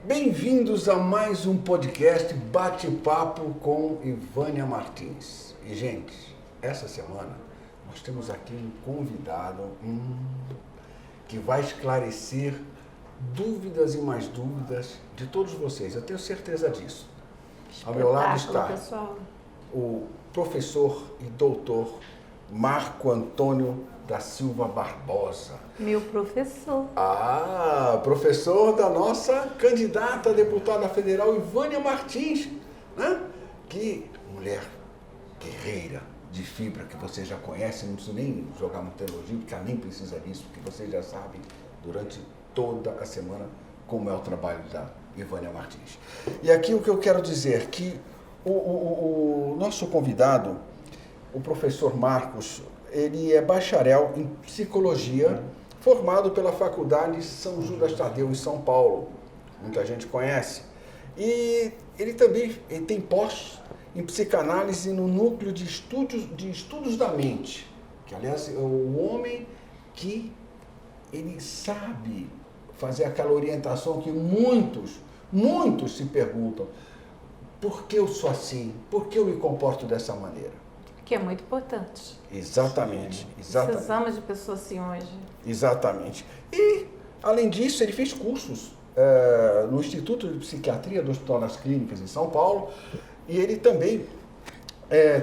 Bem-vindos a mais um podcast Bate-Papo com Ivânia Martins. E, gente, essa semana nós temos aqui um convidado que vai esclarecer dúvidas e mais dúvidas de todos vocês. Eu tenho certeza disso. Ao meu lado está o professor e doutor Marco Antônio da Silva Barbosa. Meu professor. Professor da nossa candidata a deputada federal, Ivânia Martins, né? Que mulher guerreira, de fibra, que você já conhece, não preciso nem jogar muito elogio, porque ela nem precisa disso, porque vocês já sabem durante toda a semana como é o trabalho da Ivânia Martins. E aqui o que eu quero dizer, que o nosso convidado, o professor Marcos, ele é bacharel em psicologia, formado pela Faculdade São Judas Tadeu, em São Paulo. Muita gente conhece. E ele também tem pós em psicanálise no núcleo de estudos da mente, que, aliás, é o homem que ele sabe fazer aquela orientação que muitos se perguntam: por que eu sou assim? Por que eu me comporto dessa maneira? Que é muito importante. Exatamente. Precisamos de pessoas assim hoje. Exatamente. E, além disso, ele fez cursos no Instituto de Psiquiatria do Hospital das Clínicas em São Paulo, e ele também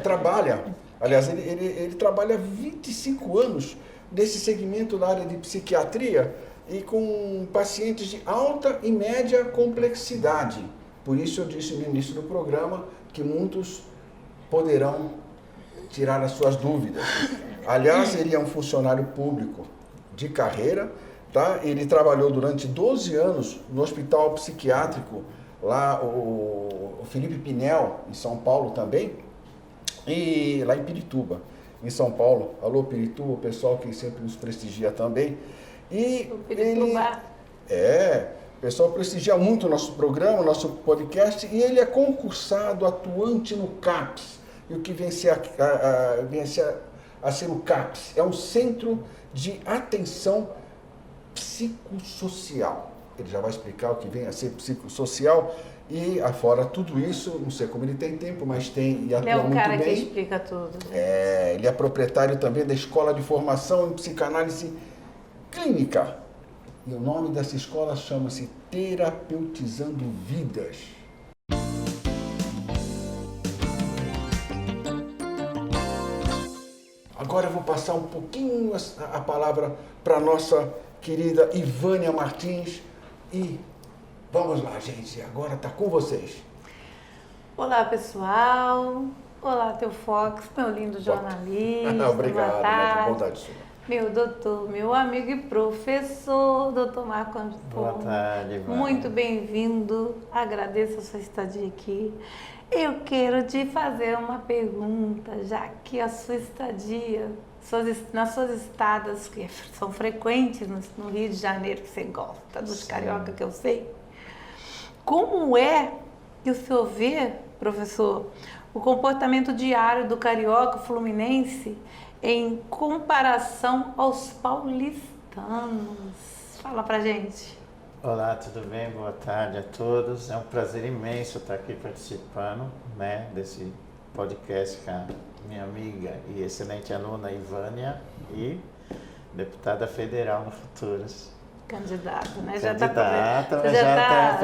trabalha, aliás, ele trabalha há 25 anos nesse segmento da área de psiquiatria e com pacientes de alta e média complexidade. Por isso eu disse no início do programa que muitos poderão tirar as suas dúvidas. Aliás, ele é um funcionário público de carreira, tá? Ele trabalhou durante 12 anos no Hospital Psiquiátrico, lá o Felipe Pinel, em São Paulo também, e lá em Pirituba, em São Paulo. Alô, Pirituba, o pessoal que sempre nos prestigia também. E o Pirituba. O pessoal prestigia muito o nosso programa, o nosso podcast, e ele é concursado, atuante no CAPS. E o que vem a ser o CAPS? É um Centro de Atenção Psicossocial. Ele já vai explicar o que vem a ser psicossocial. E afora tudo isso, não sei como ele tem tempo, mas tem e atua muito bem. Ele é o cara que explica tudo. Gente. Ele é proprietário também da Escola de Formação em Psicanálise Clínica. E o nome dessa escola chama-se Terapeutizando Vidas. Agora eu vou passar um pouquinho a palavra para a nossa querida Ivânia Martins. E vamos lá, gente, agora está com vocês. Olá, pessoal. Olá, Teu Fox, meu lindo jornalista. Obrigado, mas bondade sua. Meu doutor, meu amigo e professor, doutor Marco Antônio. Boa tarde, Ivânia. Muito bem-vindo. Agradeço a sua estadia aqui. Eu quero te fazer uma pergunta, já que a sua estadia, nas suas estadas, que são frequentes no Rio de Janeiro, que você gosta, dos carioca que eu sei, como é que o senhor vê, professor, o comportamento diário do carioca fluminense em comparação aos paulistanos? Fala pra gente. Olá, tudo bem? Boa tarde a todos. É um prazer imenso estar aqui participando, né, desse podcast com a minha amiga e excelente aluna Ivânia e deputada federal no Futuros. Candidata, né? Candidata, já está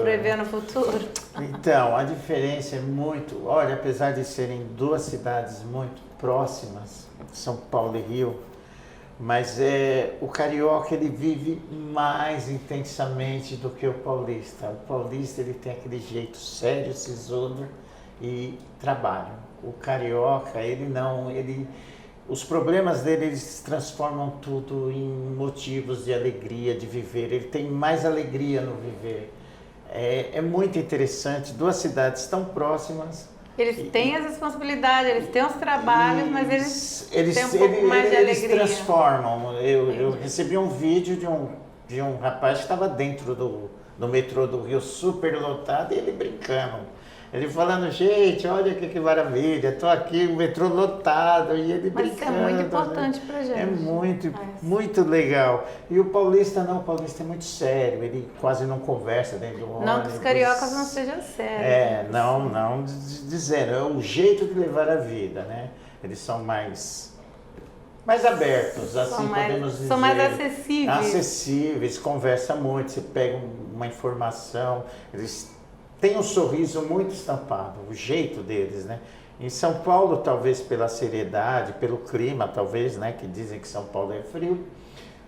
prevendo o futuro. Então, a diferença é muito... Olha, apesar de serem duas cidades muito próximas, São Paulo e Rio, mas o carioca ele vive mais intensamente do que o paulista. O paulista ele tem aquele jeito sério, sisudo e trabalho. O carioca os problemas dele eles transformam tudo em motivos de alegria, de viver. Ele tem mais alegria no viver. É muito interessante. Duas cidades tão próximas. Eles têm as responsabilidades, eles têm os trabalhos, mas eles têm um pouco mais de alegria. Eles transformam. Eu recebi um vídeo de um rapaz que estava dentro do metrô do Rio, super lotado, e ele brincando. Ele falando, gente, olha que maravilha, estou aqui, o metrô lotado, e ele Mas brincando. isso é muito importante pra gente. É muito legal. E o paulista não, o paulista é muito sério, ele quase não conversa dentro do ônibus. Não que os cariocas não sejam sérios. Não dizendo, é o jeito de levar a vida, né? Eles são mais abertos, assim podemos dizer. São mais acessíveis. Acessíveis, conversam muito, você pega uma informação, eles têm um sorriso muito estampado, o jeito deles, né? Em São Paulo, talvez pela seriedade, pelo clima, talvez, né? Que dizem que São Paulo é frio,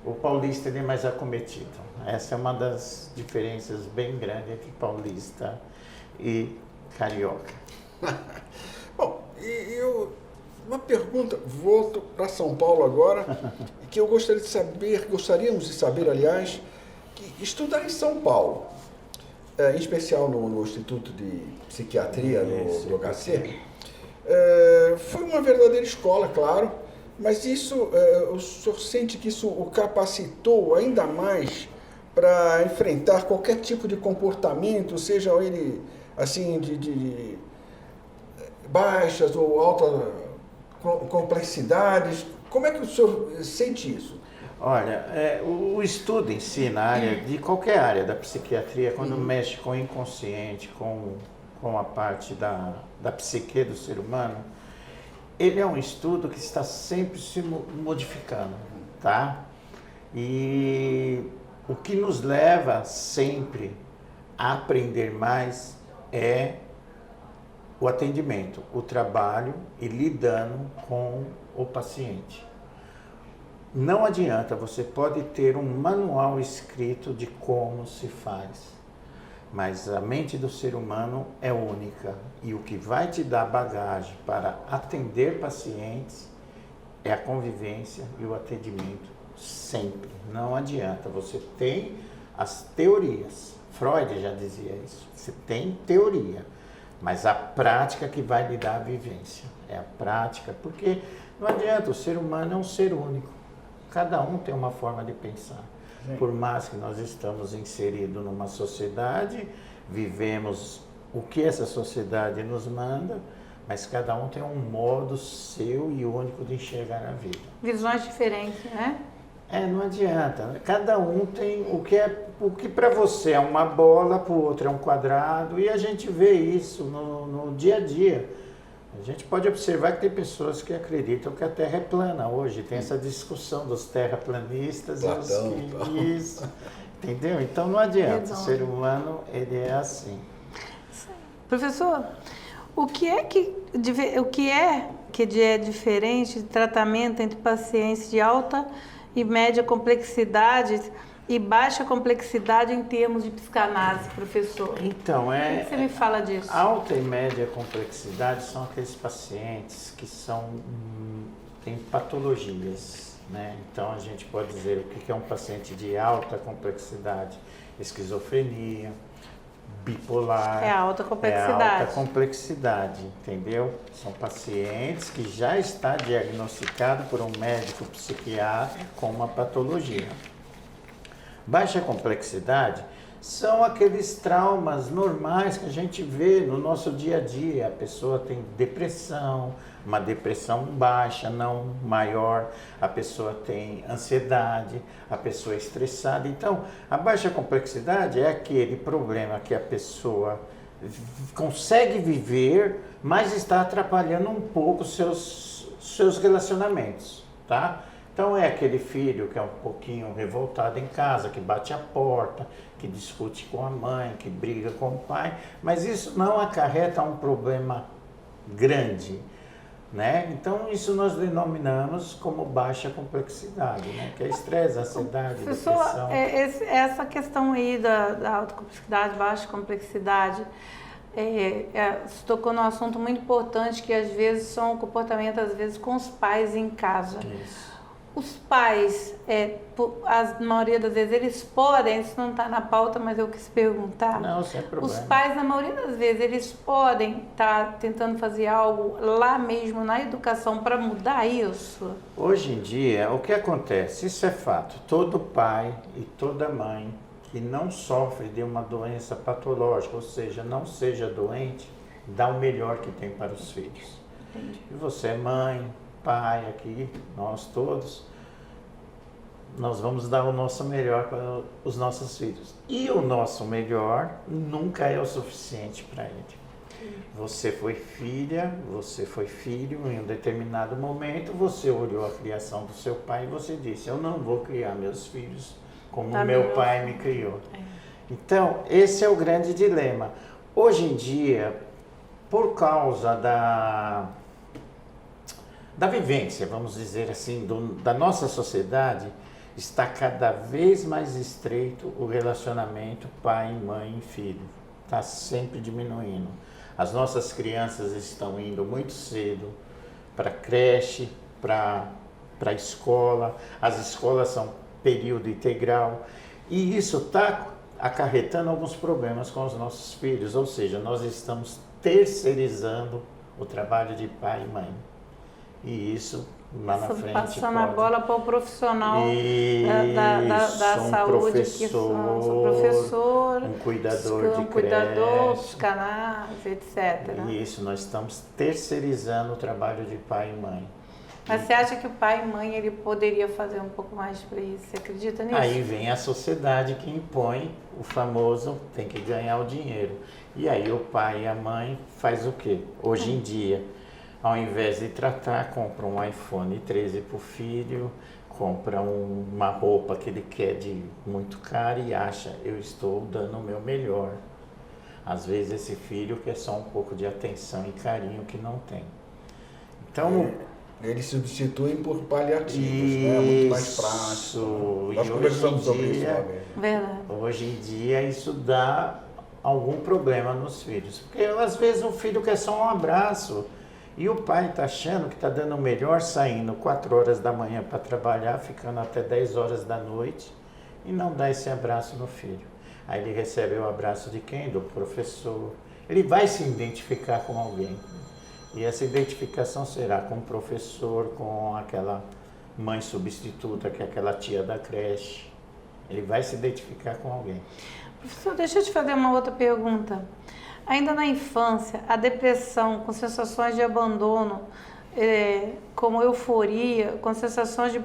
o paulista ele é mais acometido. Essa é uma das diferenças bem grandes entre paulista e carioca. Bom, uma pergunta, volto para São Paulo agora, que eu gostaríamos de saber, aliás, que estudar em São Paulo, em especial no Instituto de Psiquiatria, no HC, foi uma verdadeira escola, claro, mas o senhor sente que isso o capacitou ainda mais para enfrentar qualquer tipo de comportamento, seja ele assim de baixas ou altas complexidades? Como é que o senhor sente isso? Olha, o estudo em si, na área de qualquer área da psiquiatria, quando mexe com o inconsciente, com a parte da psique do ser humano, ele é um estudo que está sempre se modificando, tá? E o que nos leva sempre a aprender mais é o atendimento, o trabalho e lidando com o paciente. Não adianta, você pode ter um manual escrito de como se faz, mas a mente do ser humano é única e o que vai te dar bagagem para atender pacientes é a convivência e o atendimento sempre. Não adianta, você tem as teorias, Freud já dizia isso, você tem teoria, mas a prática que vai lhe dar a vivência, é a prática, porque não adianta, o ser humano é um ser único, cada um tem uma forma de pensar. Sim. Por mais que nós estamos inseridos numa sociedade, vivemos o que essa sociedade nos manda, mas cada um tem um modo seu e único de enxergar a vida. Visões diferentes, né? Não adianta, cada um tem o que para você é uma bola, para o outro é um quadrado, e a gente vê isso no dia a dia. A gente pode observar que tem pessoas que acreditam que a Terra é plana hoje, tem essa discussão dos terraplanistas. Platão, isso, entendeu? Então não adianta, o ser humano ele é assim. Professor, o que é diferente de tratamento entre pacientes de alta e média complexidade e baixa complexidade em termos de psicanálise, professor? Então, o que você me fala disso? Alta e média complexidade são aqueles pacientes que têm patologias, né? Então, a gente pode dizer o que é um paciente de alta complexidade: esquizofrenia, bipolar. É alta complexidade. É alta complexidade, entendeu? São pacientes que já está diagnosticado por um médico psiquiatra com uma patologia. Baixa complexidade são aqueles traumas normais que a gente vê no nosso dia a dia. A pessoa tem depressão, uma depressão baixa, não maior. A pessoa tem ansiedade, a pessoa é estressada. Então, a baixa complexidade é aquele problema que a pessoa consegue viver, mas está atrapalhando um pouco seus relacionamentos, tá? Então é aquele filho que é um pouquinho revoltado em casa, que bate a porta, que discute com a mãe, que briga com o pai, mas isso não acarreta um problema grande, né? Então isso nós denominamos como baixa complexidade, né? Que é estresse, ansiedade, depressão. Essa questão aí da alta complexidade, baixa complexidade, você tocou num assunto muito importante que às vezes são comportamentos com os pais em casa. Isso. Os pais, a maioria das vezes, eles podem, isso não está na pauta, mas eu quis perguntar. Não, sem problema. Os pais, na maioria das vezes, eles podem estar tentando fazer algo lá mesmo na educação para mudar isso? Hoje em dia, o que acontece? Isso é fato. Todo pai e toda mãe que não sofre de uma doença patológica, ou seja, não seja doente, dá o melhor que tem para os filhos. Entendi. E você é mãe, pai aqui, nós todos, nós vamos dar o nosso melhor para os nossos filhos. E o nosso melhor nunca é o suficiente para ele. Você foi filha, você foi filho, em um determinado momento você olhou a criação do seu pai e você disse, eu não vou criar meus filhos como meu pai me criou. Então, esse é o grande dilema. Hoje em dia, por causa da vivência, vamos dizer assim, da nossa sociedade, está cada vez mais estreito o relacionamento pai, mãe e filho. Está sempre diminuindo. As nossas crianças estão indo muito cedo para creche, para a escola. As escolas são período integral. E isso está acarretando alguns problemas com os nossos filhos. Ou seja, nós estamos terceirizando o trabalho de pai e mãe. E isso, lá na frente, passando a bola para o profissional da saúde, professor, um cuidador de creche, psicanálise, etc. Isso, nós estamos terceirizando o trabalho de pai e mãe. Mas você acha que o pai e mãe ele poderia fazer um pouco mais para isso? Você acredita nisso? Aí vem a sociedade que impõe o famoso tem que ganhar o dinheiro. E aí o pai e a mãe faz o quê? Hoje em dia, ao invés de tratar, compra um iPhone 13 para o filho, compra uma roupa que ele quer de muito cara e acha, eu estou dando o meu melhor. Às vezes esse filho quer só um pouco de atenção e carinho que não tem. Então... Eles substituem por paliativos, né? É muito mais prático. Nós conversamos sobre isso uma vez. Verdade. Hoje em dia isso dá algum problema nos filhos. Porque às vezes o filho quer só um abraço. E o pai está achando que está dando o melhor, saindo 4 horas da manhã para trabalhar, ficando até 10 horas da noite e não dá esse abraço no filho. Aí ele recebe o abraço de quem? Do professor. Ele vai se identificar com alguém. E essa identificação será com o professor, com aquela mãe substituta, que é aquela tia da creche. Ele vai se identificar com alguém. Professor, deixa eu te fazer uma outra pergunta. Ainda na infância, a depressão com sensações de abandono, como euforia, com sensação de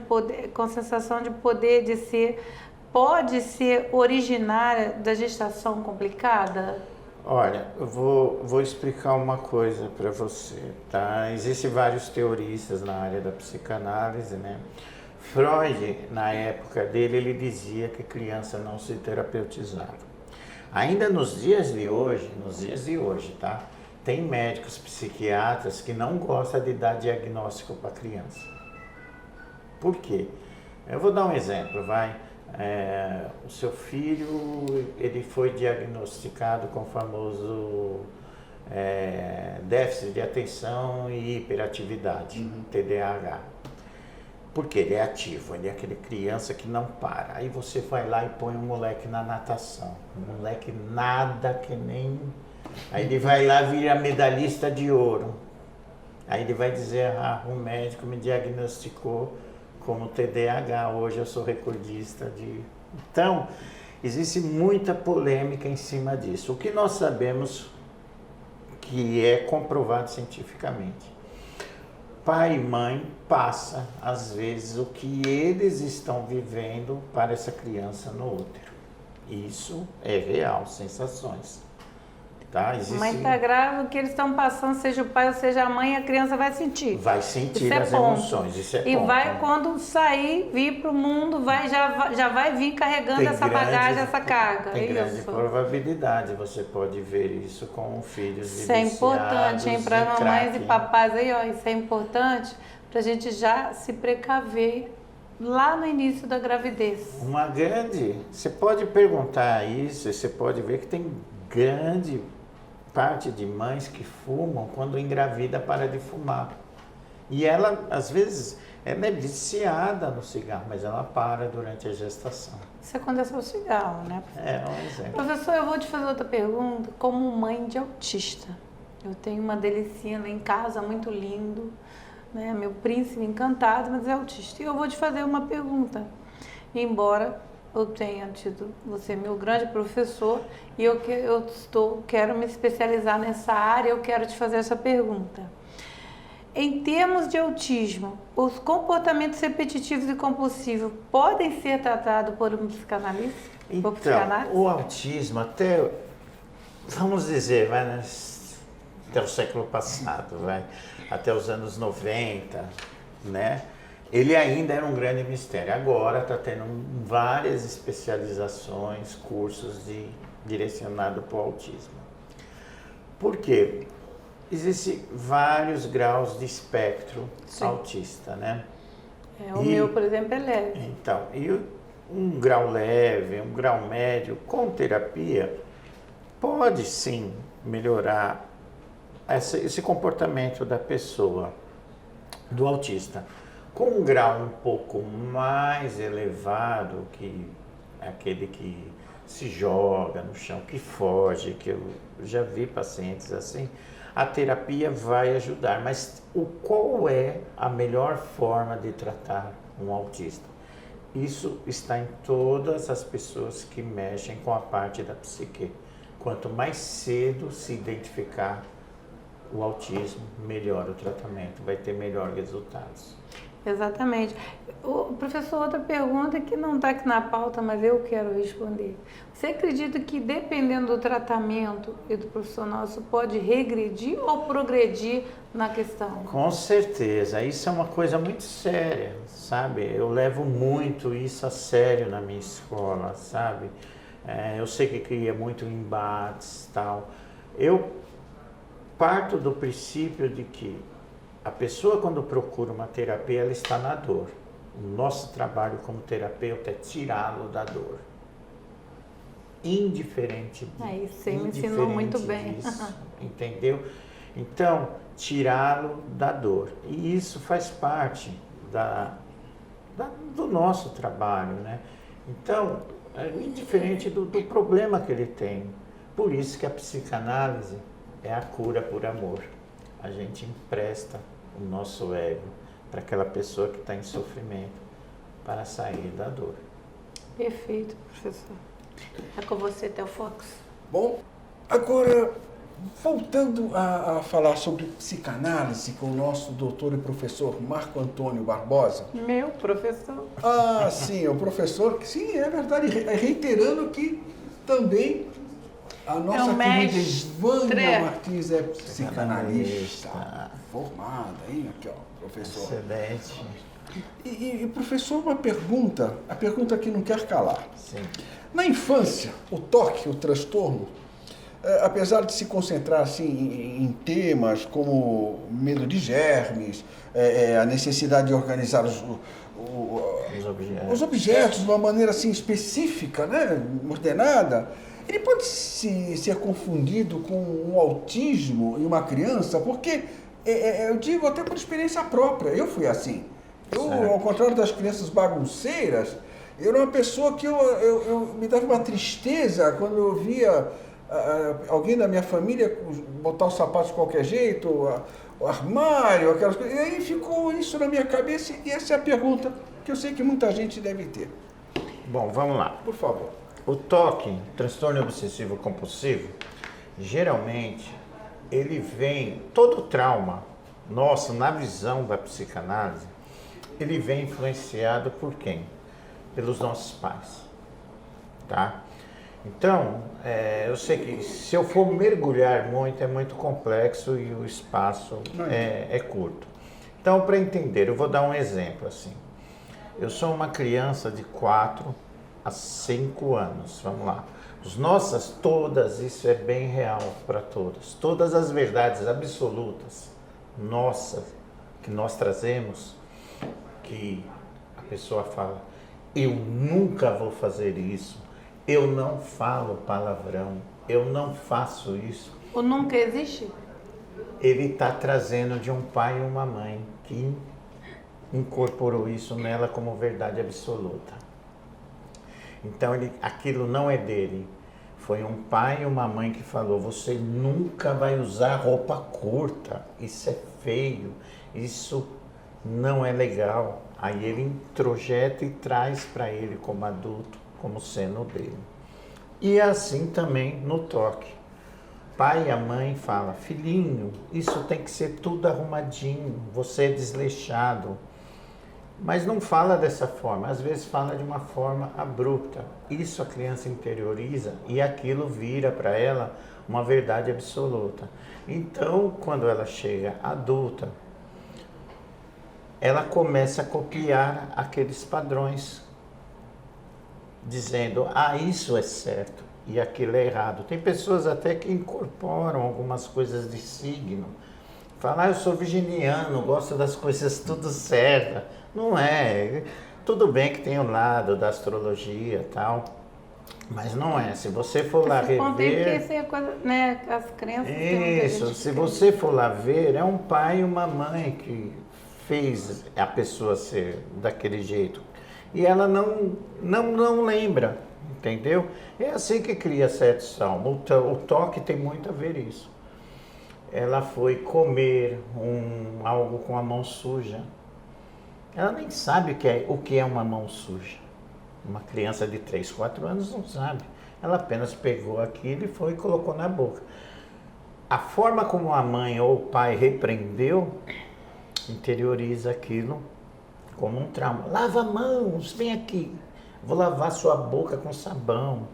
poder de ser, pode ser originária da gestação complicada? Olha, eu vou explicar uma coisa para você, tá? Existem vários teoristas na área da psicanálise, né? Freud, na época dele, ele dizia que criança não se terapeutizava. Ainda nos dias de hoje, tá? Tem médicos psiquiatras que não gostam de dar diagnóstico para criança. Por quê? Eu vou dar um exemplo, vai. O seu filho, ele foi diagnosticado com o famoso déficit de atenção e hiperatividade, TDAH. Porque ele é ativo, ele é aquele criança que não para. Aí você vai lá e põe um moleque na natação. Um moleque nada que nem... Aí ele vai lá e vira medalhista de ouro. Aí ele vai dizer, o médico me diagnosticou como TDAH, hoje eu sou recordista de... Então, existe muita polêmica em cima disso. O que nós sabemos que é comprovado cientificamente. Pai e mãe passa, às vezes, o que eles estão vivendo para essa criança no útero. Isso é real, sensações. Tá? A mãe está grávida, o que eles estão passando, seja o pai ou seja a mãe, a criança vai sentir. Vai sentir as emoções, isso é ponto. E vai, quando sair, vir para o mundo, já vai vir carregando essa bagagem, essa carga. Tem grande probabilidade, você pode ver isso com filhos viciados. Isso é importante, hein, para mamães e papais aí, ó, isso é importante para a gente já se precaver lá no início da gravidez. Você pode perguntar isso, você pode ver que tem grande parte de mães que fumam, quando engravida, para de fumar. E ela, às vezes, ela é viciada no cigarro, mas ela para durante a gestação. Isso acontece com o cigarro, né? É um exemplo. Professor, eu vou te fazer outra pergunta. Como mãe de autista, eu tenho uma delicinha lá em casa, muito lindo, né? Meu príncipe encantado, mas é autista. E eu vou te fazer uma pergunta. Embora eu tenha tido você meu grande professor e quero me especializar nessa área, eu quero te fazer essa pergunta. Em termos de autismo, os comportamentos repetitivos e compulsivos podem ser tratados por um psicanalista? Então, o autismo até, vamos dizer, até o século passado, até os anos 90, né? Ele ainda era um grande mistério. Agora está tendo várias especializações, cursos direcionados para o autismo. Por quê? Existem vários graus de espectro autista, né? O meu, por exemplo, é leve. Então, e um grau leve, um grau médio, com terapia, pode sim melhorar esse comportamento da pessoa, do autista. Com um grau um pouco mais elevado, que é aquele que se joga no chão, que foge, que eu já vi pacientes assim, a terapia vai ajudar. Mas qual é a melhor forma de tratar um autista? Isso está em todas as pessoas que mexem com a parte da psique. Quanto mais cedo se identificar o autismo, melhor o tratamento, vai ter melhores resultados. Exatamente. Professor, outra pergunta que não está aqui na pauta, mas eu quero responder. Você acredita que, dependendo do tratamento e do profissional, isso pode regredir ou progredir na questão? Com certeza. Isso é uma coisa muito séria, sabe? Eu levo muito isso a sério na minha escola, sabe? Eu sei que cria muito embates e tal. Eu parto do princípio de que a pessoa, quando procura uma terapia, ela está na dor. O nosso trabalho como terapeuta é tirá-lo da dor. Indiferente disso. Você me ensinou muito bem. Entendeu? Então, tirá-lo da dor. E isso faz parte do nosso trabalho, né? Então, indiferente do problema que ele tem. Por isso que a psicanálise é a cura por amor. A gente empresta o nosso ego para aquela pessoa que está em sofrimento para sair da dor. Perfeito, professor. É com você, Theofox. Bom, agora, voltando a falar sobre psicanálise com o nosso doutor e professor Marco Antônio Barbosa. Meu professor. Ah, sim, o professor, sim, é verdade, reiterando que também a nossa querida Vânia Martins é psicanalista, formada, hein? Aqui, ó, professor. Excelente. E professor, uma pergunta, a pergunta que não quer calar. Sim. Na infância, o toque, o transtorno, apesar de se concentrar assim, em temas como medo de germes, a necessidade de organizar os objetos de uma maneira assim, específica, né? Ordenada, ele pode ser confundido com um autismo em uma criança, porque eu digo até por experiência própria, eu fui assim. Eu, ao contrário das crianças bagunceiras, eu era uma pessoa que eu me dava uma tristeza quando eu via alguém da minha família botar os sapatos de qualquer jeito, o armário, aquelas coisas. E aí ficou isso na minha cabeça e essa é a pergunta que eu sei que muita gente deve ter. Bom, vamos lá. Por favor. O TOC, transtorno obsessivo compulsivo, geralmente ele vem, todo trauma nosso, na visão da psicanálise, ele vem influenciado por quem? Pelos nossos pais, tá? Então, eu sei que se eu for mergulhar muito, é muito complexo e o espaço é curto. Então, para entender, eu vou dar um exemplo assim. Eu sou uma criança de 4 a 5 anos, vamos lá. As nossas, todas, isso é bem real para todas. Todas as verdades absolutas nossas, que nós trazemos, que a pessoa fala, eu nunca vou fazer isso, eu não falo palavrão, eu não faço isso. O nunca existe? Ele está trazendo de um pai e uma mãe que incorporou isso nela como verdade absoluta. Então aquilo não é dele. Foi um pai e uma mãe que falou, você nunca vai usar roupa curta, isso é feio, isso não é legal. Aí ele introjeta e traz para ele como adulto, como sendo dele. E assim também no toque. Pai e a mãe falam, filhinho, isso tem que ser tudo arrumadinho, você é desleixado. Mas não fala dessa forma, às vezes fala de uma forma abrupta. Isso a criança interioriza e aquilo vira para ela uma verdade absoluta. Então, quando ela chega adulta, ela começa a copiar aqueles padrões, dizendo, isso é certo e aquilo é errado. Tem pessoas até que incorporam algumas coisas de signo. Falam, eu sou virginiano, gosto das coisas tudo certas. Não é. Tudo bem que tem um lado da astrologia e tal, mas não é. Se você for lá rever... Tem que ser coisa, né? As crianças... Isso, se você for lá ver, é um pai e uma mãe que fez a pessoa ser daquele jeito. E ela não lembra, entendeu? É assim que cria sete salmos. O toque tem muito a ver isso. Ela foi comer algo com a mão suja. Ela nem sabe o que é uma mão suja. Uma criança de 3, 4 anos não sabe. Ela apenas pegou aquilo e foi e colocou na boca. A forma como a mãe ou o pai repreendeu, interioriza aquilo como um trauma. Lava mãos, vem aqui. Vou lavar sua boca com sabão.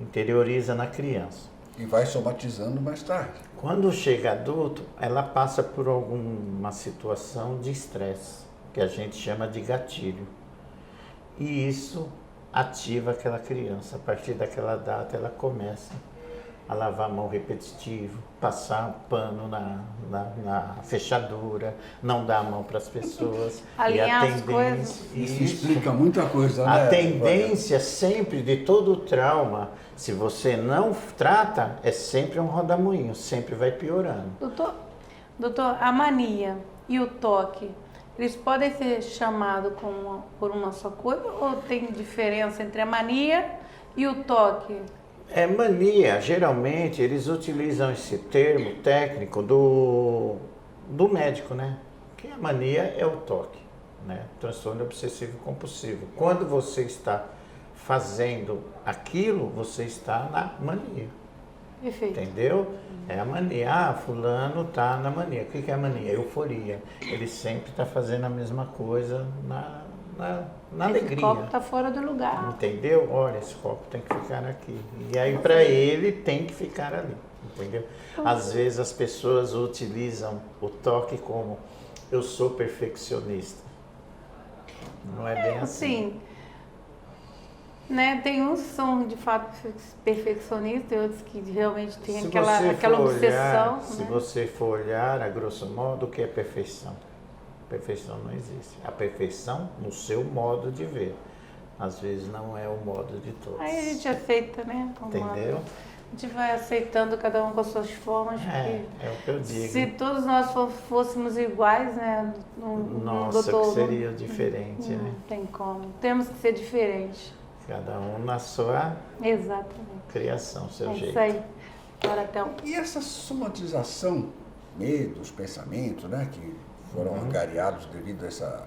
Interioriza na criança. E vai somatizando mais tarde. Quando chega adulto, ela passa por alguma situação de estresse, que a gente chama de gatilho. E isso ativa aquela criança. A partir daquela data, ela começa a lavar a mão repetitivo, passar pano na fechadura, não dar a mão para as pessoas. Alinhar as coisas. Isso explica muita coisa, né? A tendência sempre de todo o trauma, se você não trata, é sempre um rodamuinho, sempre vai piorando. Doutor, a mania e o toque, eles podem ser chamados por uma só coisa ou tem diferença entre a mania e o toque? Mania, geralmente eles utilizam esse termo técnico do médico, né? Que a mania é o toque, né? Transtorno obsessivo compulsivo. Quando você está fazendo aquilo, você está na mania. Perfeito. Entendeu? É a mania. Fulano está na mania. O que é a mania? Euforia. Ele sempre está fazendo a mesma coisa na alegria. Esse copo está fora do lugar. Entendeu? Olha, esse copo tem que ficar aqui. E aí, para ele, tem que ficar ali. Entendeu? Às vezes as pessoas utilizam o toque como eu sou perfeccionista. Não é bem assim. Sim. Né? Tem uns que são de fato perfeccionistas e outros que realmente têm aquela obsessão. Se você for olhar, a grosso modo, o que é perfeição? Perfeição não existe. A perfeição no seu modo de ver. Às vezes não é o modo de todos. Aí a gente aceita, né? Entendeu? A gente vai aceitando cada um com as suas formas. É o que eu digo. Se todos nós fôssemos iguais, né? Nossa, que seria diferente, né? Não tem como. Temos que ser diferentes. Cada um na sua criação, seu jeito. Isso aí. E essa somatização, medos, pensamentos, né? Que foram angariados devido a essa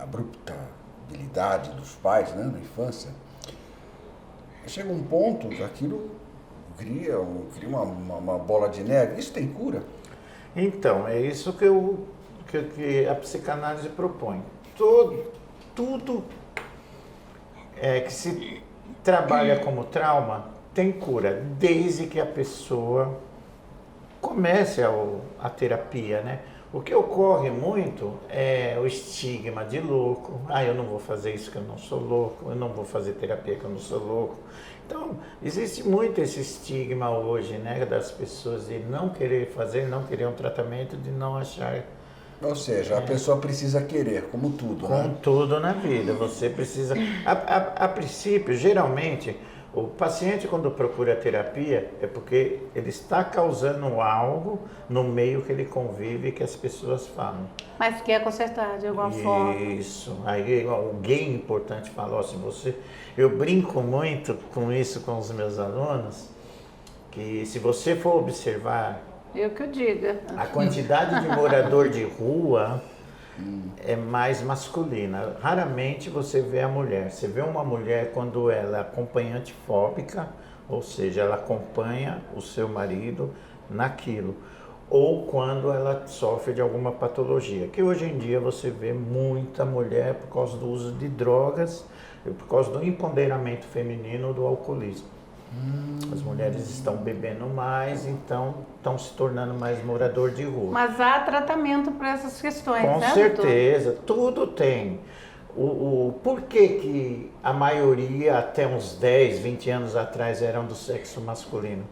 abrupta habilidade dos pais, né, na infância, chega um ponto que aquilo cria uma bola de neve. Isso tem cura? Então, é isso que a psicanálise propõe. Tudo que se trabalha como trauma tem cura, desde que a pessoa comece a terapia, né? O que ocorre muito é o estigma de louco. Eu não vou fazer isso que eu não sou louco, eu não vou fazer terapia que eu não sou louco. Então, existe muito esse estigma hoje, né, das pessoas de não querer fazer, não querer um tratamento, de não achar... Ou seja, a pessoa precisa querer, como tudo, né? Como tudo na vida, você precisa... A princípio, geralmente, o paciente, quando procura terapia, é porque ele está causando algo no meio que ele convive, que as pessoas falam. Mas quer consertar de alguma forma. Isso. Aí alguém importante fala, eu brinco muito com isso com os meus alunos, que se você for observar... Eu que eu diga. A quantidade de morador de rua, é mais masculina. Raramente você vê a mulher. Você vê uma mulher quando ela é acompanhante fóbica, ou seja, ela acompanha o seu marido naquilo, ou quando ela sofre de alguma patologia, que hoje em dia você vê muita mulher por causa do uso de drogas e por causa do empoderamento feminino ou do alcoolismo. As mulheres estão bebendo mais, então estão se tornando mais morador de rua. Mas há tratamento para essas questões, Com né, certeza, tudo tem. Por que que a maioria, até uns 10, 20 anos atrás, eram do sexo masculino?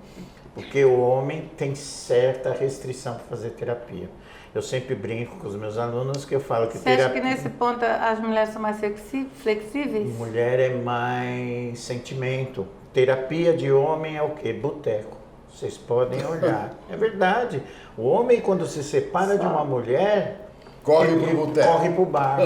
Porque o homem tem certa restrição para fazer terapia. Eu sempre brinco com os meus alunos que eu falo que Você acha que nesse ponto as mulheres são mais flexíveis? mulher é mais sentimento. Terapia de homem é o quê? Boteco. Vocês podem olhar. É verdade. O homem, quando se separa de uma mulher, Corre ele pro boteco. corre pro bar.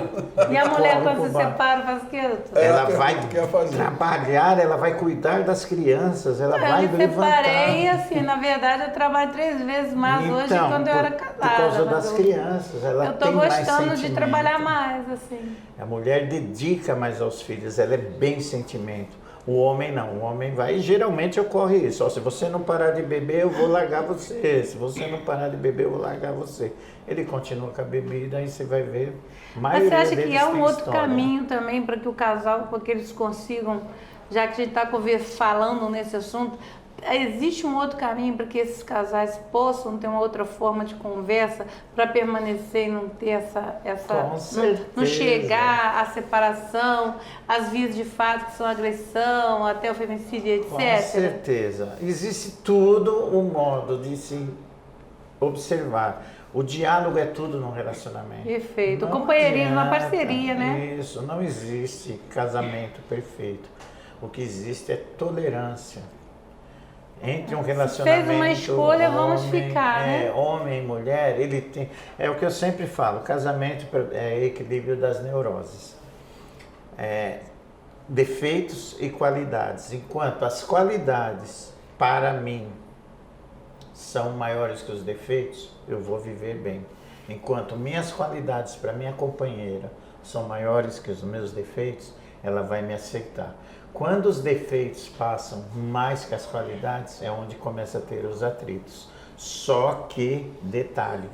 E a mulher, Corre quando pro se bar. separa, faz o quê, doutor? É a Ela pergunta vai que eu ia fazer. trabalhar, ela vai cuidar das crianças, ela vai Eu me levantar. separei, assim, na verdade eu trabalho 3 vezes mais hoje Então, quando eu era casada. por causa mas das crianças, ela eu tô tem mais gostando de sentimento. trabalhar mais, assim. A mulher dedica mais aos filhos, ela é bem sentimento. O homem não, o homem vai e geralmente ocorre isso. Ó, se você não parar de beber, eu vou largar você. Se você não parar de beber, eu vou largar você. Ele continua com a bebida e você vai ver. Mas você acha que deles há um tem outro história. caminho também para que o casal, para que eles consigam, já que a gente está falando nesse assunto, existe um outro caminho para que esses casais possam ter uma outra forma de conversa para permanecer e não ter Com certeza. não chegar à separação, às vias de fato que são agressão, até o feminicídio, etc. Com certeza. Existe tudo um modo de se observar. O diálogo é tudo no relacionamento. Perfeito. O Não companheirismo, a adianta. parceria, né? Isso, não existe casamento perfeito. O que existe é tolerância. Entre um relacionamento... Fez uma escolha, vamos homem, ficar, né? Homem e mulher, ele tem... É o que eu sempre falo, casamento é equilíbrio das neuroses. Defeitos e qualidades. Enquanto as qualidades, para mim, são maiores que os defeitos, eu vou viver bem. Enquanto minhas qualidades para minha companheira são maiores que os meus defeitos, ela vai me aceitar. Quando os defeitos passam mais que as qualidades, é onde começa a ter os atritos. Só que, detalhe,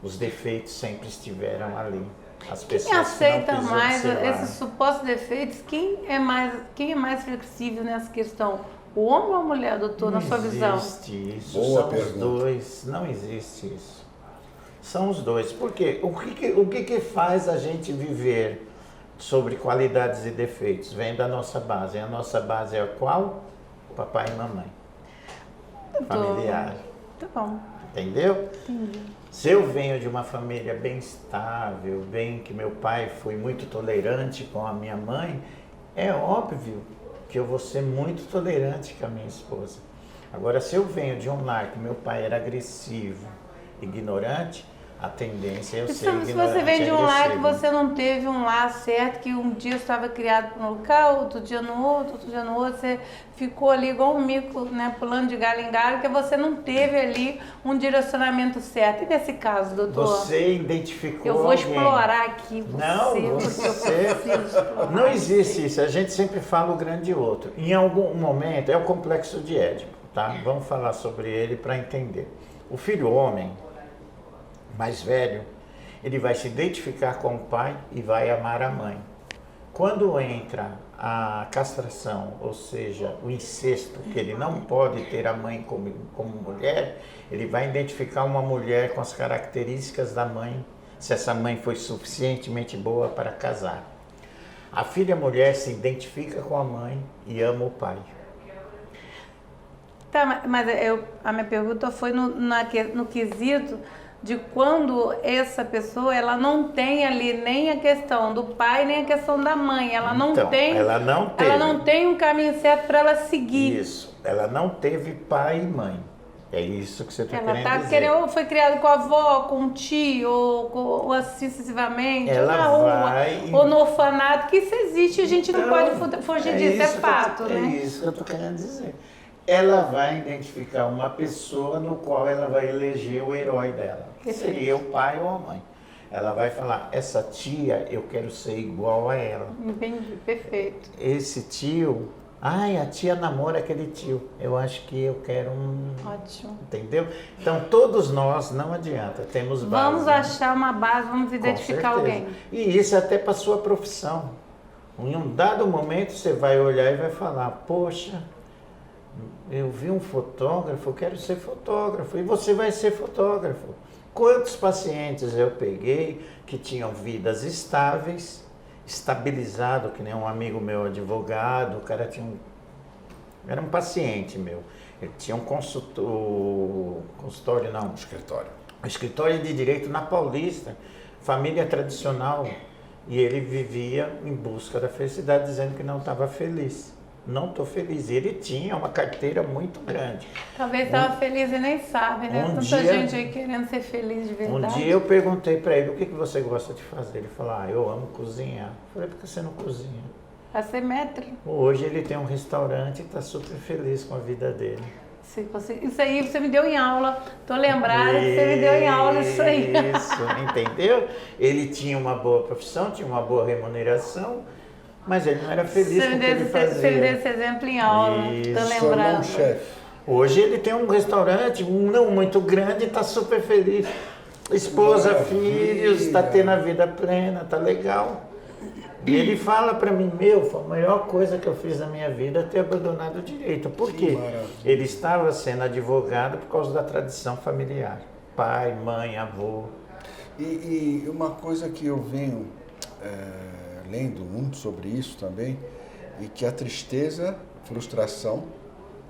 os defeitos sempre estiveram ali. As pessoas Quem aceita que não quis mais observar. esses supostos defeitos? Quem é mais flexível nessa questão? O homem ou a mulher, doutor, na sua visão? Não existe isso, Boa são pergunta. os dois, não existe isso. São os dois, porque o que faz a gente viver sobre qualidades e defeitos? Vem da nossa base, a nossa base é a qual? Papai e mamãe, familiar, Tá bom. entendeu? Entendi. Se eu venho de uma família bem estável, que meu pai foi muito tolerante com a minha mãe, é óbvio que eu vou ser muito tolerante com a minha esposa. Agora, se eu venho de um lar que meu pai era agressivo, ignorante, a tendência é eu ser ignorante. Se você vem de um e lar que agressivo. você não teve um lar certo, que um dia estava criado para um local, outro dia no outro dia no outro, você ficou ali igual um mico, né, pulando de galho em galho, que você não teve ali um direcionamento certo. E nesse caso, doutor? Você identificou Eu vou alguém. explorar aqui você, Não, porque eu você... preciso explorar. Não existe isso, a gente sempre fala o grande outro. Em algum momento, é o complexo de Édipo, tá? Vamos falar sobre ele para entender. O filho homem, mais velho, ele vai se identificar com o pai e vai amar a mãe. Quando entra a castração, ou seja, o incesto, que ele não pode ter a mãe como mulher, ele vai identificar uma mulher com as características da mãe, se essa mãe foi suficientemente boa para casar. A filha mulher se identifica com a mãe e ama o pai. Tá, mas a minha pergunta foi no quesito de quando essa pessoa, ela não tem ali nem a questão do pai, nem a questão da mãe. Ela não Então, tem, ela não teve. ela não tem um caminho certo para ela seguir. Isso, ela não teve pai e mãe. É isso que você está Ela querendo tá dizer. querendo, ou foi criada com a avó, com o tio, ou assim sucessivamente, ou Ela na rua, vai- ou no orfanato, que isso existe, a gente não Então, pode fugir disso, é fato, É né? isso que eu estou querendo dizer. Ela vai identificar uma pessoa no qual ela vai eleger o herói dela, que seria o pai ou a mãe. ela vai falar, essa tia, eu quero ser igual a ela. Entendi, perfeito. Esse tio, ai, a tia namora aquele tio. Eu acho que eu quero Ótimo. Entendeu? Então, todos nós, não adianta, temos base. Vamos achar uma base, vamos Com identificar certeza. alguém. E isso até para sua profissão. Em um dado momento, você vai olhar e vai falar, poxa, eu vi um fotógrafo, eu quero ser fotógrafo. E você vai ser fotógrafo. Quantos pacientes eu peguei que tinham vidas estáveis, estabilizado, que nem um amigo meu advogado, o cara tinha era um paciente meu, ele tinha um consultório não, um escritório de direito na Paulista, família tradicional, e ele vivia em busca da felicidade, dizendo que não estava feliz. Não estou feliz. E ele tinha uma carteira muito grande. Talvez estava feliz e nem sabe, né? Tanta gente aí querendo ser feliz de verdade. Um dia eu perguntei para ele, o que você gosta de fazer? Ele falou, eu amo cozinhar. Eu falei, por que você não cozinha? Vai ser maître. Hoje ele tem um restaurante e está super feliz com a vida dele. Isso aí você me deu em aula. Tô lembrada que você me deu em aula isso aí. Isso, entendeu? Ele tinha uma boa profissão, tinha uma boa remuneração, mas ele não era feliz com o que ele fazia. Você me deu esse exemplo em aula, tô lembrando. Chefe. Hoje ele tem um restaurante, não muito grande, e está super feliz. Esposa, filhos, está tendo a vida plena, está legal. E ele fala para mim, foi a melhor coisa que eu fiz na minha vida ter abandonado o direito. Por quê? Ele estava sendo advogado por causa da tradição familiar. Pai, mãe, avô. E uma coisa que eu venho lendo muito sobre isso também, e que a tristeza, frustração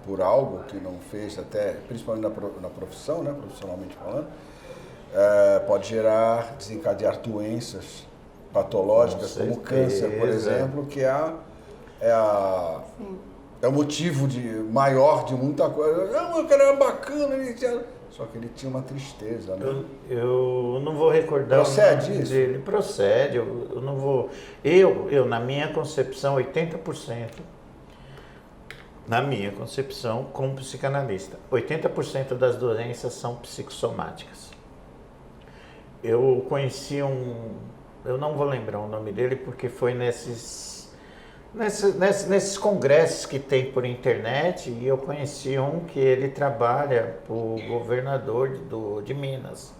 por algo que não fez, até principalmente na profissão, né, profissionalmente falando, pode desencadear doenças patológicas, como câncer, por exemplo, que é o motivo maior de muita coisa. Não, o cara era bacana, só que ele tinha uma tristeza, né? Eu não vou recordar. Procede isso? Dele. Procede, eu não vou. Eu, na minha concepção, 80%, na minha concepção, como psicanalista, 80% das doenças são psicossomáticas. Eu conheci eu não vou lembrar o nome dele porque foi nesses congressos que tem por internet, e eu conheci um que ele trabalha para o governador de Minas.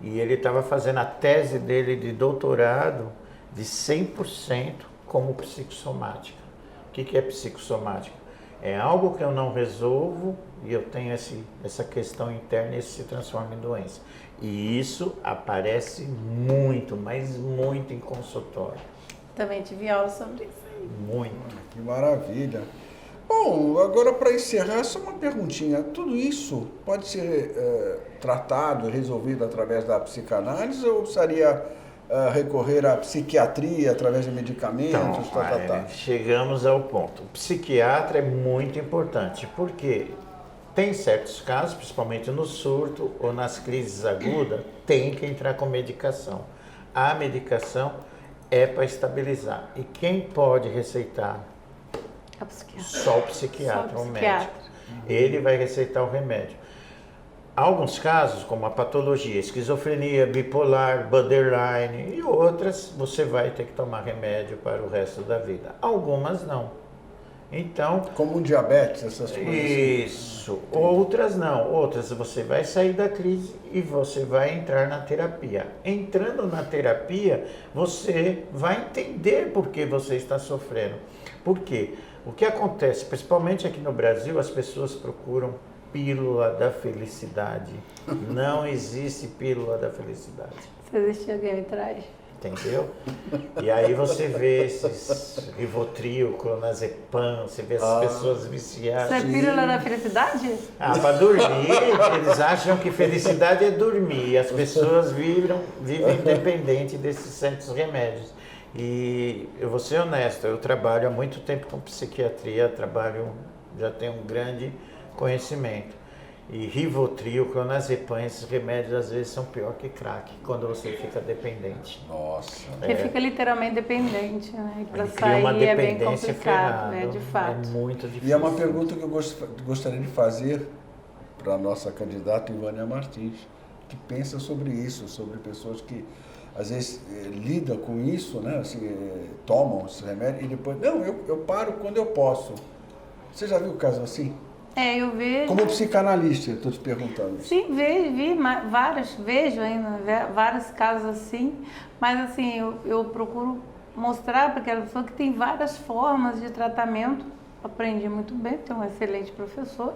E ele estava fazendo a tese dele de doutorado de 100% como psicossomática. O que é psicossomática? É algo que eu não resolvo e eu tenho essa questão interna e isso se transforma em doença. E isso aparece muito, mas muito em consultório. Também tive aula sobre isso aí. Muito. Que maravilha. Bom, agora para encerrar, só uma perguntinha. Tudo isso pode ser tratado e resolvido através da psicanálise ou precisaria recorrer à psiquiatria através de medicamentos? Então, chegamos ao ponto. O psiquiatra é muito importante, porque tem certos casos, principalmente no surto ou nas crises agudas, tem que entrar com medicação. A medicação é para estabilizar. E quem pode receitar? Só o psiquiatra, o médico. Ele vai receitar o remédio. Alguns casos, como a patologia, esquizofrenia, bipolar, borderline e outras, você vai ter que tomar remédio para o resto da vida. Algumas não. Então, como um diabetes, essas coisas. Isso. Outras não. Outras você vai sair da crise e você vai entrar na terapia. Entrando na terapia, você vai entender por que você está sofrendo. Por quê? O que acontece, principalmente aqui no Brasil, as pessoas procuram pílula da felicidade. Não existe pílula da felicidade. Se existe alguém atrás. Entendeu? E aí você vê esses Rivotril, Clonazepam, você vê essas pessoas viciadas. Isso é pílula da felicidade? Para dormir, eles acham que felicidade é dormir. E as pessoas vivem dependente desses certos remédios. E eu vou ser honesto, eu trabalho há muito tempo com psiquiatria, já tenho um grande conhecimento. E Rivotril, Clonazepam, esses remédios às vezes são pior que crack, quando você fica dependente. Nossa. Você fica literalmente dependente, né? E para cria uma sair é bem dependência complicado, né? De fato. É muito difícil. E é uma pergunta que eu gostaria de fazer para a nossa candidata Ivânia Martins, que pensa sobre isso, sobre pessoas que às vezes lida com isso, né? Assim, tomam esse remédio e depois, não, eu paro quando eu posso. Você já viu o caso assim? Eu vejo. Como psicanalista, eu estou te perguntando. Sim, vejo ainda vários casos assim, mas assim, eu procuro mostrar para aquela pessoa que tem várias formas de tratamento. Aprendi muito bem, tenho um excelente professor.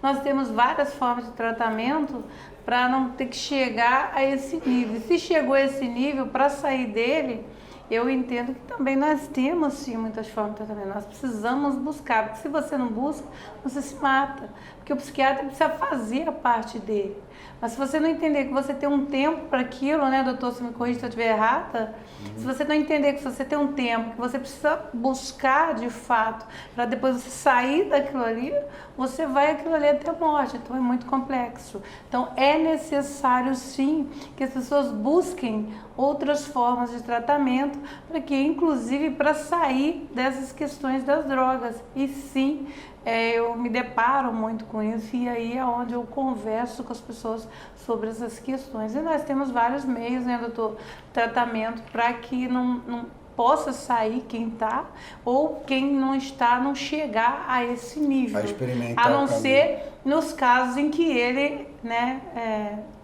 Nós temos várias formas de tratamento para não ter que chegar a esse nível. Se chegou a esse nível, para sair dele, eu entendo que também nós temos sim muitas formas de tratamento. Nós precisamos buscar, porque se você não busca, você se mata. Porque o psiquiatra precisa fazer a parte dele. Mas se você não entender que você tem um tempo para aquilo, né, doutor, se me corrija se eu estiver errada, se você não entender que você tem um tempo, que você precisa buscar de fato, para depois você sair daquilo ali, você vai aquilo ali até a morte. Então é muito complexo. Então é necessário sim que as pessoas busquem outras formas de tratamento, para que inclusive para sair dessas questões das drogas. E sim, eu me deparo muito com isso e aí é onde eu converso com as pessoas sobre essas questões. E nós temos vários meios, né, doutor, tratamento para que não possa sair quem está ou quem não está, não chegar a esse nível. A experimentar. A não ser nos casos em que ele, né,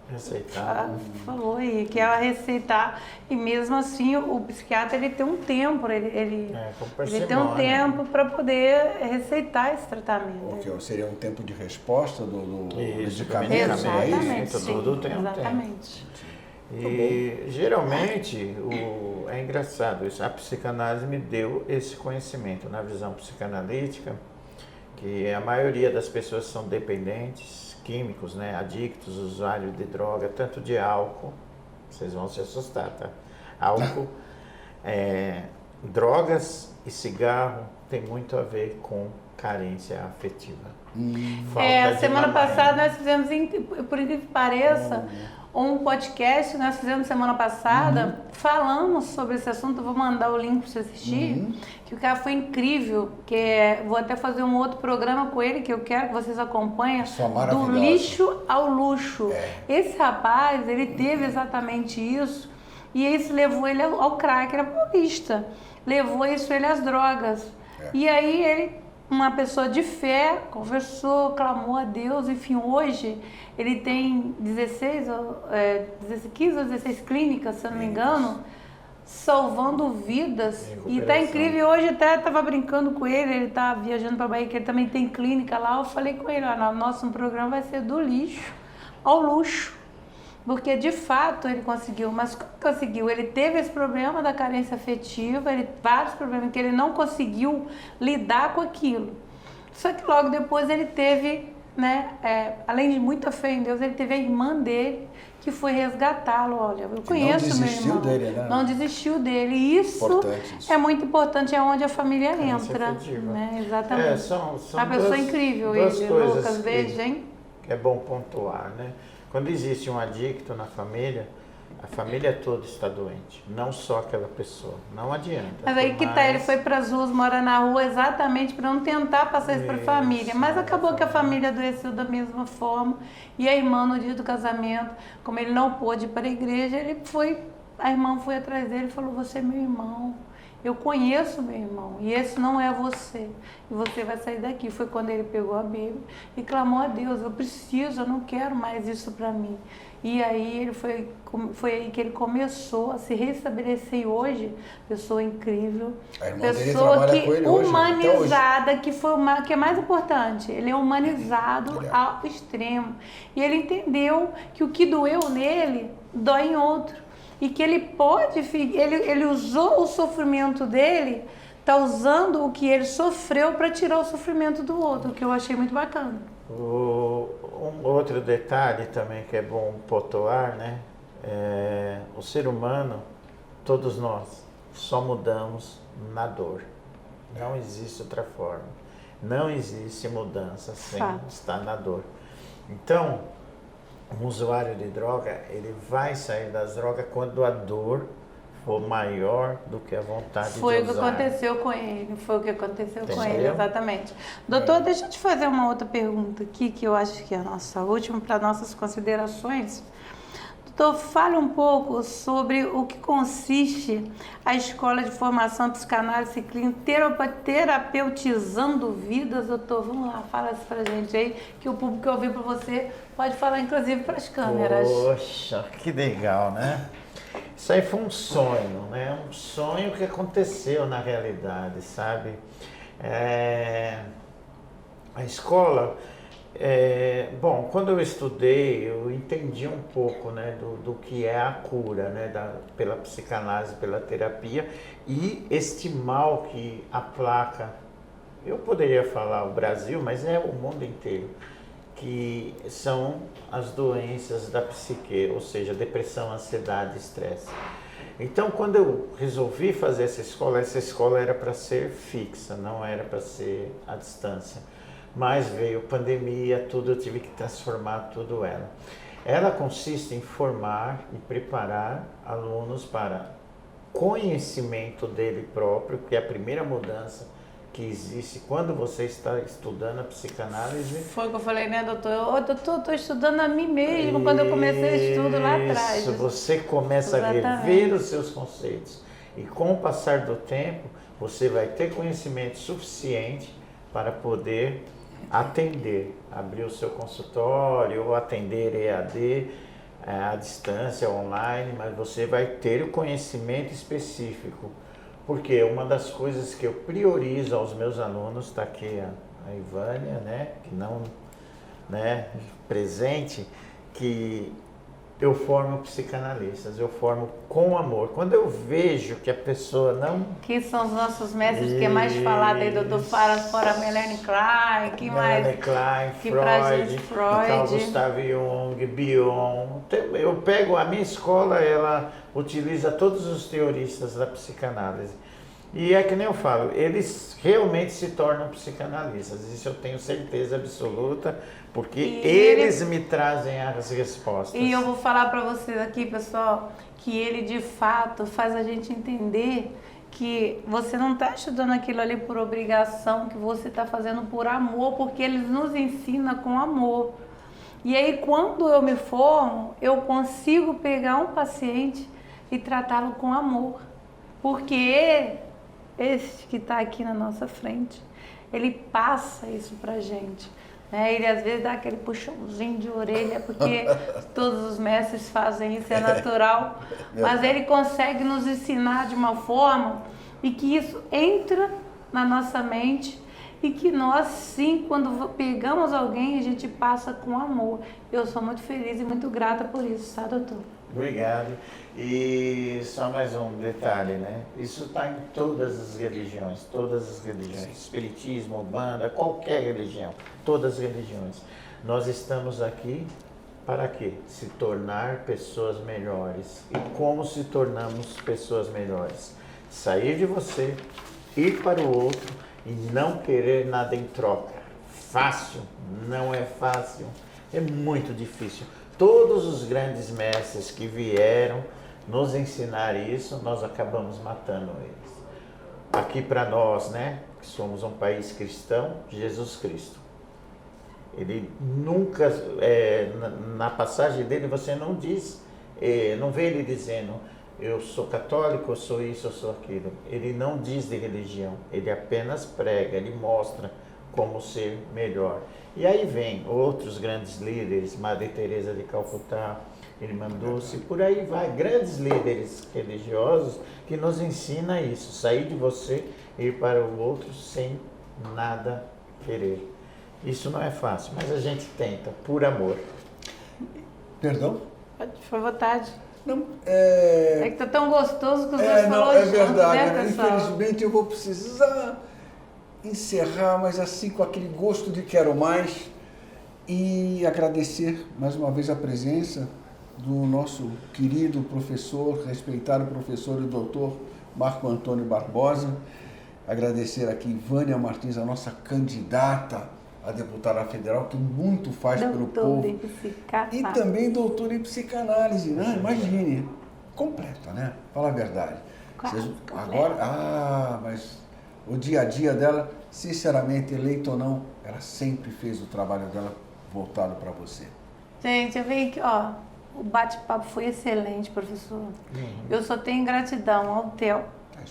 receitar. Falou aí, que ela receitar, e mesmo assim o psiquiatra ele tem um tempo, ele tem um tempo para poder receitar esse tratamento. Okay, seria um tempo de resposta do medicamento? Exatamente, sim, todo tem exatamente. E geralmente, é engraçado isso, a psicanálise me deu esse conhecimento na visão psicanalítica, que a maioria das pessoas são dependentes, químicos, né, adictos, usuários de droga, tanto de álcool, vocês vão se assustar, tá? Álcool, drogas e cigarro tem muito a ver com carência afetiva. Semana passada nós fizemos, por incrível que pareça, um podcast, nós fizemos semana passada, falamos sobre esse assunto, eu vou mandar o link para você assistir, que o cara foi incrível, vou até fazer um outro programa com ele, que eu quero que vocês acompanhem, do lixo ao luxo. Esse rapaz, ele teve exatamente isso, e isso levou ele ao crack, era paulista, levou isso ele às drogas. E aí ele, uma pessoa de fé, conversou, clamou a Deus, enfim, hoje ele tem 15 ou 16 clínicas, se eu não me engano, salvando vidas, e tá incrível. Hoje até estava brincando com ele tá viajando para Bahia, que ele também tem clínica lá, eu falei com ele, nosso programa vai ser do lixo ao luxo, porque de fato ele conseguiu, mas como conseguiu? Ele teve esse problema da carência afetiva, vários problemas que ele não conseguiu lidar com aquilo, só que logo depois ele teve, né, além de muita fé em Deus, ele teve a irmã dele que foi resgatá-lo. Olha, eu conheço meu irmão. Dele, né? Não desistiu dele. Isso é muito importante, é onde a família entra. Né? Exatamente. São uma pessoa incrível, ele, Lucas, veja, hein? É bom pontuar, né? Quando existe um adicto na família, a família toda está doente, não só aquela pessoa. Não adianta. Mas aí que tá, ele foi para as ruas, mora na rua exatamente para não tentar passar isso para a família. Mas acabou que a família adoeceu da mesma forma. E a irmã, no dia do casamento, como ele não pôde ir para a igreja, a irmã foi atrás dele e falou: você é meu irmão. Eu conheço meu irmão e esse não é você. E você vai sair daqui. Foi quando ele pegou a Bíblia e clamou a Deus: eu não quero mais isso para mim. E aí foi aí que ele começou a se restabelecer, e hoje, pessoa incrível, pessoa que humanizada, hoje. Que é mais importante, ele é humanizado ao extremo. E ele entendeu que o que doeu nele, dói em outro. E que ele pode, ele usou o sofrimento dele, está usando o que ele sofreu para tirar o sofrimento do outro, que eu achei muito bacana. Um outro detalhe também que é bom pontuar, né? O ser humano, todos nós, só mudamos na dor. Não existe outra forma. Não existe mudança sem estar na dor. Então, um usuário de droga, ele vai sair das drogas quando a dor for maior do que a vontade de usar. Foi o que aconteceu com ele, exatamente. Doutor, deixa eu te fazer uma outra pergunta aqui, que eu acho que é a nossa última, para nossas considerações. Doutor, fale um pouco sobre o que consiste a Escola de Formação Psicanálise Clínica Terapeutizando Vidas. Doutor, vamos lá, fala isso pra gente aí, que o público que ouviu para você pode falar inclusive para as câmeras. Poxa, que legal, né? Isso aí foi um sonho, né? Um sonho que aconteceu na realidade, sabe? A escola... bom, quando eu estudei, eu entendi um pouco, né, do que é a cura, né, pela psicanálise, pela terapia e este mal que aplaca, eu poderia falar o Brasil, mas é o mundo inteiro, que são as doenças da psique, ou seja, depressão, ansiedade, estresse. Então, quando eu resolvi fazer essa escola era para ser fixa, não era para ser à distância. Mas veio pandemia, tudo, eu tive que transformar tudo ela. Ela consiste em formar e preparar alunos para conhecimento dele próprio, que é a primeira mudança que existe quando você está estudando a psicanálise. Foi o que eu falei, né, doutor? Doutor, estou estudando a mim mesmo quando eu comecei estudo lá atrás. Isso, você começa a rever os seus conceitos. E com o passar do tempo, você vai ter conhecimento suficiente para poder atender, abrir o seu consultório ou atender EAD, à distância, online, mas você vai ter o conhecimento específico. Porque uma das coisas que eu priorizo aos meus alunos, está aqui a Ivânia, né, que não, né, presente, que eu formo psicanalistas, eu formo com amor. Quando eu vejo que a pessoa não... Que são os nossos mestres, que é mais falado aí, doutor, fora Melanie Klein, que mais? Melanie Klein, que Freud, Carl Gustav Jung, Bion. Eu pego, a minha escola, ela utiliza todos os teoristas da psicanálise. E é que nem eu falo, eles realmente se tornam psicanalistas, isso eu tenho certeza absoluta, porque eles me trazem as respostas. E eu vou falar para vocês aqui, pessoal, que ele de fato faz a gente entender que você não está estudando aquilo ali por obrigação, que você está fazendo por amor, porque eles nos ensinam com amor. E aí quando eu me formo, eu consigo pegar um paciente e tratá-lo com amor, porque este que está aqui na nossa frente, ele passa isso pra gente, né? Ele às vezes dá aquele puxãozinho de orelha, porque todos os mestres fazem isso, é natural, mas ele consegue nos ensinar de uma forma e que isso entra na nossa mente e que nós sim, quando pegamos alguém, a gente passa com amor. Eu sou muito feliz e muito grata por isso, tá, doutor? Obrigado. E só mais um detalhe, né? Isso está em todas as religiões, espiritismo, Umbanda, qualquer religião, todas as religiões. Nós estamos aqui para quê? Se tornar pessoas melhores. E como se tornamos pessoas melhores? Sair de você, ir para o outro e não querer nada em troca. Fácil? Não é fácil. É muito difícil. Todos os grandes mestres que vieram nos ensinar isso, nós acabamos matando eles. Aqui para nós, né, que somos um país cristão, Jesus Cristo. Ele nunca, na passagem dele, você não diz, não vê ele dizendo, eu sou católico, eu sou isso, eu sou aquilo. Ele não diz de religião, ele apenas prega, ele mostra como ser melhor. E aí vem outros grandes líderes, Madre Teresa de Calcutá, Irmã Dulce, por aí vai, grandes líderes religiosos que nos ensinam isso, sair de você e ir para o outro sem nada querer. Isso não é fácil, mas a gente tenta, por amor. Perdão? Foi à vontade. Não, é que tá tão gostoso que os dois falou é junto, verdade, né, pessoal? Infelizmente eu vou precisar encerrar, mas assim com aquele gosto de quero mais, e agradecer mais uma vez a presença do nosso querido professor, respeitado professor e doutor Marco Antônio Barbosa. Agradecer aqui Ivânia Martins, a nossa candidata a deputada federal, que muito faz pelo povo. E também doutora em psicanálise, né? Imagine, completa, né? Fala a verdade. Agora, mas o dia a dia dela, sinceramente, eleito ou não, ela sempre fez o trabalho dela voltado para você. Gente, eu venho aqui, ó, O bate-papo foi excelente, professor. Eu só tenho gratidão ao Theo,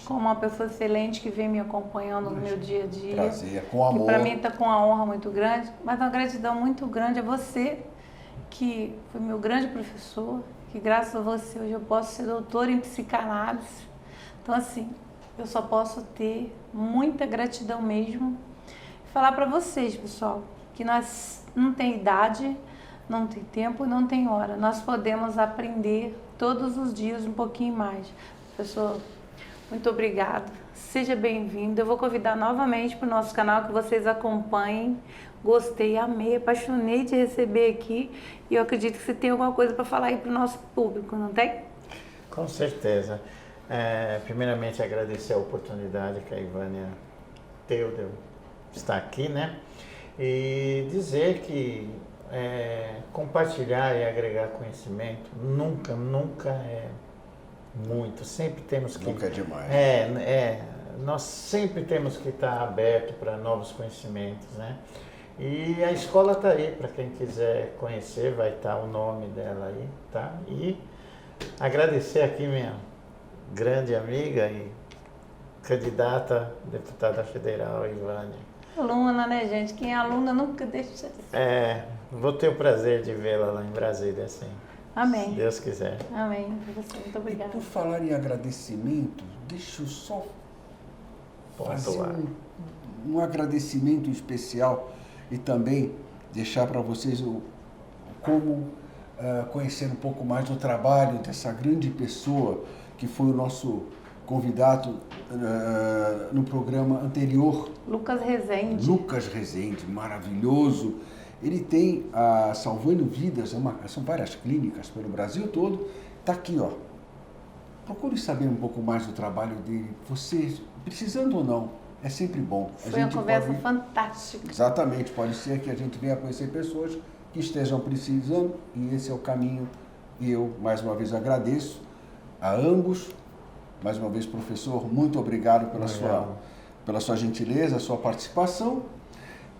como uma pessoa excelente que vem me acompanhando no meu dia a dia. Prazer, com amor. Que para mim está com uma honra muito grande, mas uma gratidão muito grande a você, que foi meu grande professor, que graças a você hoje eu posso ser doutora em psicanálise. Então, assim, eu só posso ter muita gratidão mesmo. Falar para vocês, pessoal, que nós não tem idade, não tem tempo, não tem hora. Nós podemos aprender todos os dias um pouquinho mais. Professor, muito obrigada. Seja bem-vindo. Eu vou convidar novamente para o nosso canal que vocês acompanhem. Gostei, amei, apaixonei de receber aqui. E eu acredito que você tem alguma coisa para falar aí para o nosso público, não tem? Com certeza. Primeiramente, agradecer a oportunidade que a Ivânia deu de eu estar aqui, né? E dizer que compartilhar e agregar conhecimento nunca é muito. Sempre temos que... Nunca é demais. Nós sempre temos que estar aberto para novos conhecimentos, né? E a escola está aí, para quem quiser conhecer, vai estar o nome dela aí, tá? E agradecer aqui minha grande amiga e candidata a deputada federal, Ivânia. Aluna, né, gente? Quem é aluna nunca deixa de ser. Vou ter o prazer de vê-la lá em Brasília, assim. Amém. Se Deus quiser. Amém. Professor, muito obrigada. Por falar em agradecimento, deixa eu só fazer um agradecimento especial e também deixar para vocês como conhecer um pouco mais do trabalho dessa grande pessoa que foi o nosso convidado no programa anterior. Lucas Rezende. Lucas Rezende, maravilhoso. Ele tem Salvando Vidas, são várias clínicas pelo Brasil todo. Está aqui, ó. Procure saber um pouco mais do trabalho dele. Você, precisando ou não, é sempre bom. Foi uma conversa fantástica. Exatamente. Pode ser que a gente venha conhecer pessoas que estejam precisando e esse é o caminho. E eu, mais uma vez, agradeço a ambos. Mais uma vez, professor, muito obrigado pela sua gentileza, sua participação.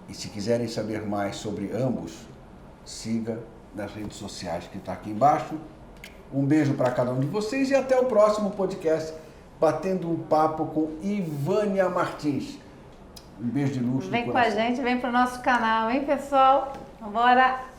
E se quiserem saber mais sobre ambos, siga nas redes sociais que está aqui embaixo. Um beijo para cada um de vocês e até o próximo podcast, Batendo um Papo com Ivânia Martins. Um beijo de luxo. Vem com a gente, vem para o nosso canal, hein, pessoal? Vambora!